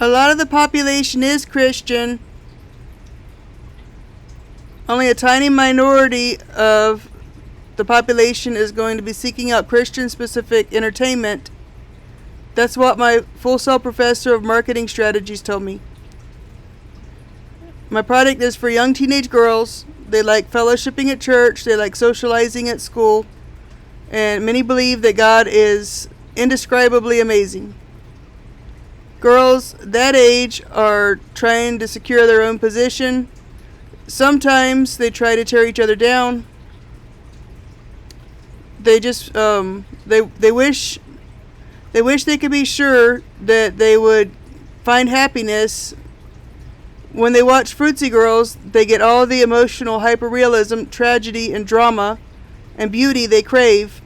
A lot of the population is Christian. Only a tiny minority of the population is going to be seeking out Christian-specific entertainment. That's what my Full Sail professor of marketing strategies told me. My product is for young teenage girls. They like fellowshipping at church. They like socializing at school. And many believe that God is indescribably amazing. Girls that age are trying to secure their own position. Sometimes they try to tear each other down. They just they wish they could be sure that they would find happiness. When they watch Fruitsy Girls, they get all the emotional hyperrealism, tragedy, and drama and beauty they crave.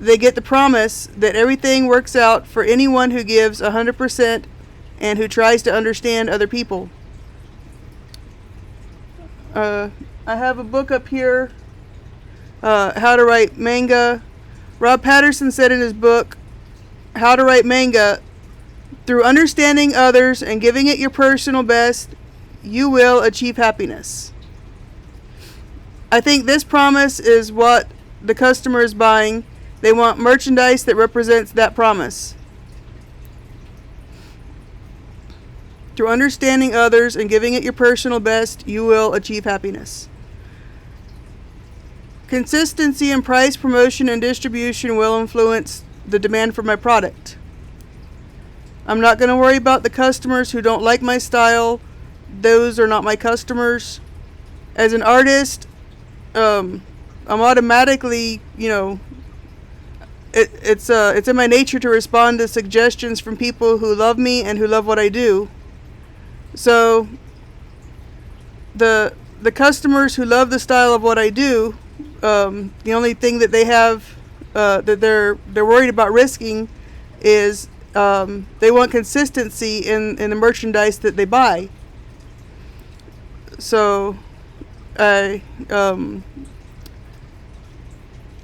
They get the promise that everything works out for anyone who gives 100% and who tries to understand other people. I have a book up here, How to Write Manga. Rob Patterson said in his book, How to Write Manga, through understanding others and giving it your personal best, you will achieve happiness. I think this promise is what the customer is buying. They want merchandise that represents that promise. Through understanding others and giving it your personal best, you will achieve happiness. Consistency in price, promotion, and distribution will influence the demand for my product. I'm not going to worry about the customers who don't like my style. Those are not my customers. As an artist, I'm automatically, it's in my nature to respond to suggestions from people who love me and who love what I do. So the customers who love the style of what I do, the only thing that they have that they're worried about risking is they want consistency in the merchandise that they buy. So I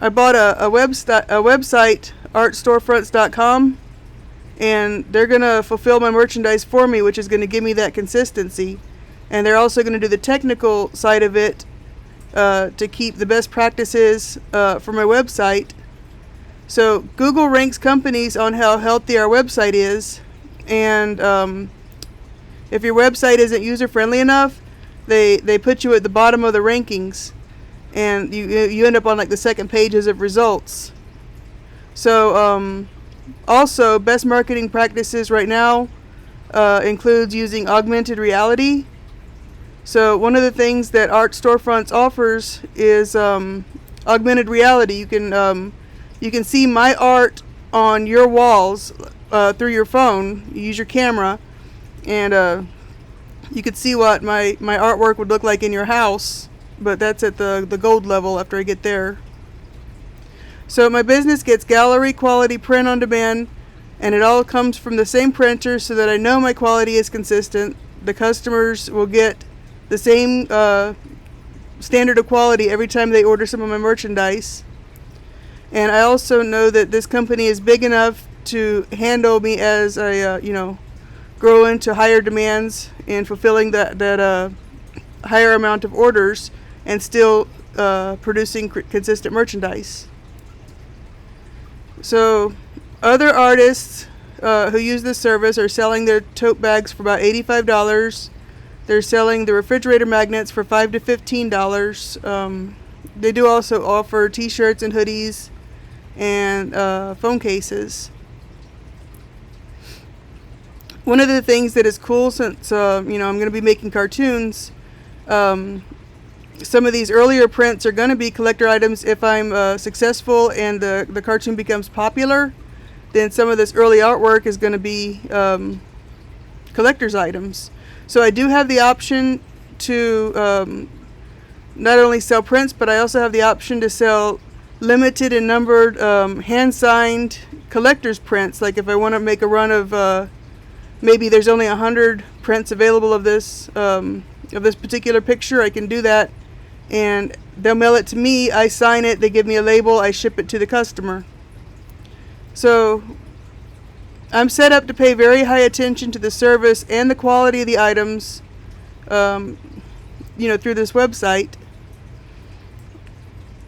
bought a website, artstorefronts.com, and they're going to fulfill my merchandise for me, which is going to give me that consistency. And they're also going to do the technical side of it to keep the best practices for my website. So Google ranks companies on how healthy our website is, and if your website isn't user-friendly enough, they put you at the bottom of the rankings, and you end up on like the second pages of results. So also, best marketing practices right now includes using augmented reality. So one of the things that Art Storefronts offers is augmented reality. You can see my art on your walls through your phone. You use your camera, and you could see what my artwork would look like in your house, but that's at the gold level after I get there. So my business gets gallery quality print on demand, and it all comes from the same printer so that I know my quality is consistent. The customers will get the same standard of quality every time they order some of my merchandise. And I also know that this company is big enough to handle me as I, grow into higher demands and fulfilling that higher amount of orders and still producing consistent merchandise. So other artists who use this service are selling their tote bags for about $85. They're selling the refrigerator magnets for $5 to $15. They do also offer t-shirts and hoodies and phone cases. One of the things that is cool, since I'm going to be making cartoons, some of these earlier prints are going to be collector items. If I'm successful and the cartoon becomes popular, then some of this early artwork is going to be collector's items. So I do have the option to not only sell prints, but I also have the option to sell limited and numbered hand-signed collector's prints. Like if I want to make a run of maybe there's only 100 prints available of this particular picture, I can do that, and they'll mail it to me. I sign it, they give me a label, I ship it to the customer. So I'm set up to pay very high attention to the service and the quality of the items, through this website.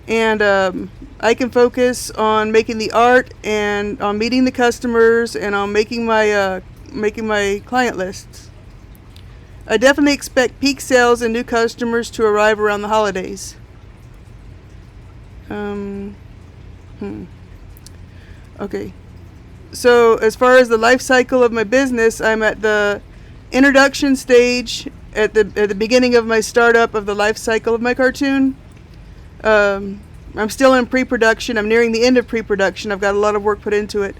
And I can focus on making the art and on meeting the customers and on making my client lists. I definitely expect peak sales and new customers to arrive around the holidays. Okay. So as far as the life cycle of my business, I'm at the introduction stage at the beginning of my startup of the life cycle of my cartoon. I'm still in pre-production. I'm nearing the end of pre-production. I've got a lot of work put into it.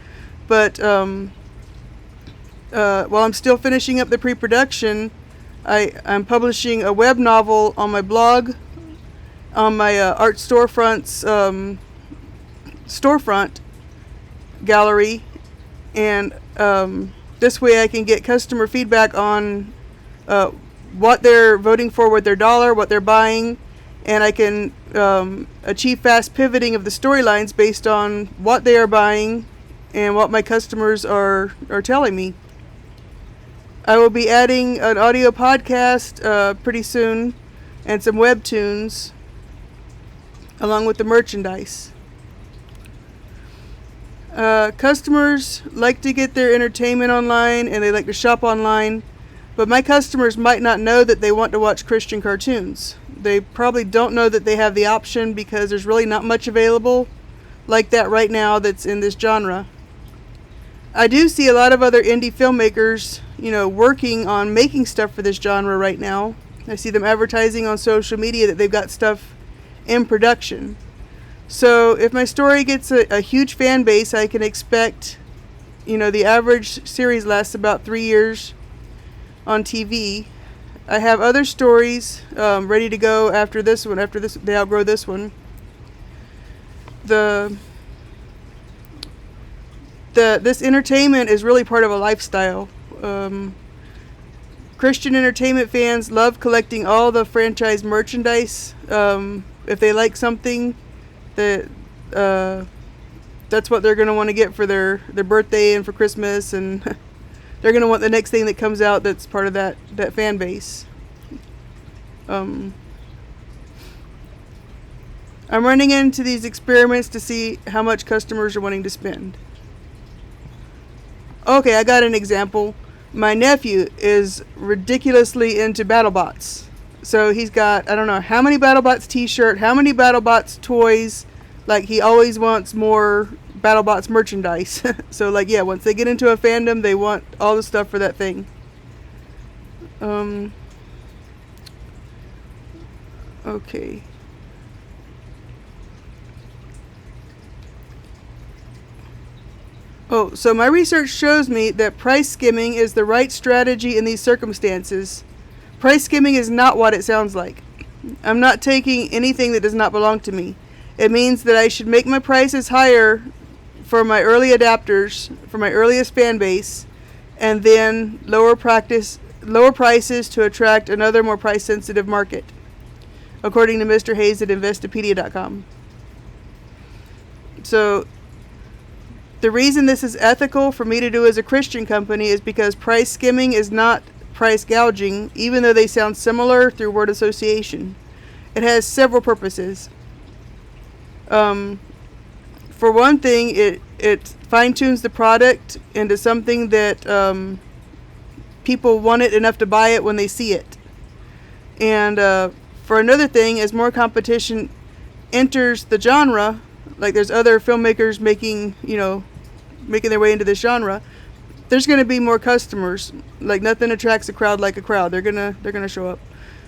But while I'm still finishing up the pre-production, I'm publishing a web novel on my blog, on my Art Storefront's storefront gallery. And this way I can get customer feedback on what they're voting for with their dollar, what they're buying, and I can achieve fast pivoting of the storylines based on what they are buying and what my customers are telling me. I will be adding an audio podcast pretty soon and some webtoons along with the merchandise. Customers like to get their entertainment online and they like to shop online, but my customers might not know that they want to watch Christian cartoons. They probably don't know that they have the option because there's really not much available like that right now that's in this genre. I do see a lot of other indie filmmakers, working on making stuff for this genre right now. I see them advertising on social media that they've got stuff in production. So if my story gets a huge fan base, I can expect, the average series lasts about 3 years on TV. I have other stories ready to go after this one. After this, they outgrow this one. This entertainment is really part of a lifestyle. Christian entertainment fans love collecting all the franchise merchandise. If they like something, that's what they're going to want to get for their birthday and for Christmas, and they're going to want the next thing that comes out that's part of that fan base. I'm running into these experiments to see how much customers are wanting to spend. Okay, I got an example. My nephew is ridiculously into BattleBots. So he's got, I don't know how many BattleBots t-shirt, how many BattleBots toys. Like, he always wants more BattleBots merchandise. So, once they get into a fandom, they want all the stuff for that thing. Okay. Oh, so my research shows me that price skimming is the right strategy in these circumstances. Price skimming is not what it sounds like. I'm not taking anything that does not belong to me. It means that I should make my prices higher for my early adapters, for my earliest fan base, and then lower prices to attract another more price-sensitive market, according to Mr. Hayes at Investopedia.com. So, the reason this is ethical for me to do as a Christian company is because price skimming is not price gouging, even though they sound similar through word association. It has several purposes. For one thing, it fine-tunes the product into something that people want it enough to buy it when they see it. And for another thing, as more competition enters the genre, like there's other filmmakers making their way into this genre, there's going to be more customers. Like, nothing attracts a crowd like a crowd. They're gonna show up.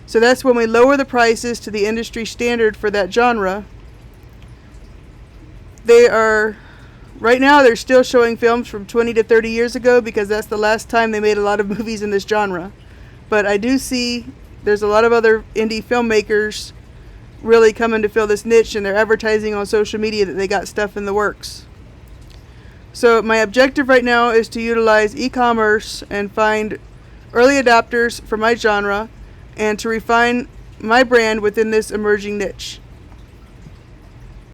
So that's when we lower the prices to the industry standard for that genre. Right now they're still showing films from 20 to 30 years ago because that's the last time they made a lot of movies in this genre. But I do see there's a lot of other indie filmmakers really coming to fill this niche, and they're advertising on social media that they got stuff in the works. So my objective right now is to utilize e-commerce and find early adapters for my genre and to refine my brand within this emerging niche.